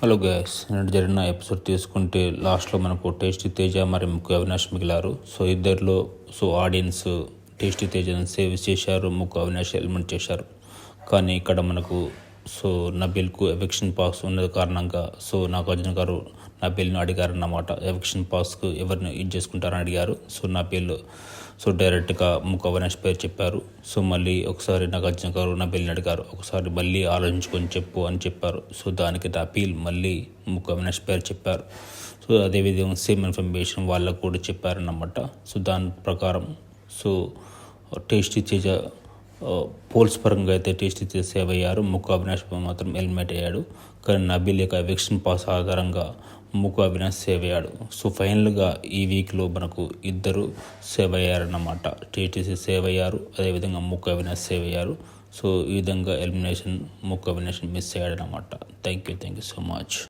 Hello guys, నిన్న జరిగిన episode తీసుకుంటే లాస్ట్లో మనకు టేస్టీ తేజ మరి ముక్కు అవినాష్ మిగిలారు. సో ఇద్దరిలో ఆడియన్స్ టేస్టీ తేజను సేవ్ చేశారు, ముక్కు అవినాష్ ఎలిమినేట్ చేశారు. కానీ ఇక్కడ మనకు నబీల్కు ఎవిక్షన్ పాస్ ఉన్నది కారణంగా నాగార్జున గారు నబీల్ను అడిగారన్నమాట. ఎవిక్షన్ పాస్కు ఎవరిని ఇది చేసుకుంటారని అడిగారు. నబీల్ డైరెక్ట్గా ముక్కు అవినాష్ పేరు చెప్పారు. మళ్ళీ ఒకసారి నాగార్జున గారు నబీల్ని అడిగారు, ఒకసారి మళ్ళీ ఆలోచించుకొని చెప్పు అని చెప్పారు. దానికి నబీల్ మళ్ళీ ముక్కు అవినాష్ పేరు చెప్పారు. అదేవిధంగా సేమ్ ఇన్ఫర్మేషన్ వాళ్ళకు కూడా చెప్పారన్నమాట. దాని ప్రకారం టేస్టీ తేజ పోల్స్ పరంగా అయితే టేస్టీ తేజ సేవ్ అయ్యారు, ముక్కు అవినాష్ మాత్రం ఎలిమినేట్ అయ్యాడు. కానీ నబీల్ యొక్క ఎవిక్షన్ పాస్ ఆధారంగా ముక్కు అవినాష్ సేవ్ అయ్యాడు. ఫైనల్గా ఈ వీక్లో మనకు ఇద్దరు సేవ్ అయ్యారన్నమాట. టేస్టీ సేవ్ అయ్యారు, అదేవిధంగా ముక్కు అవినాష్ సేవ్ అయ్యారు. ఈ విధంగా ఎలిమినేషన్ ముక్కు అవినాష్ మిస్ అయ్యాడనమాట. Thank you so much.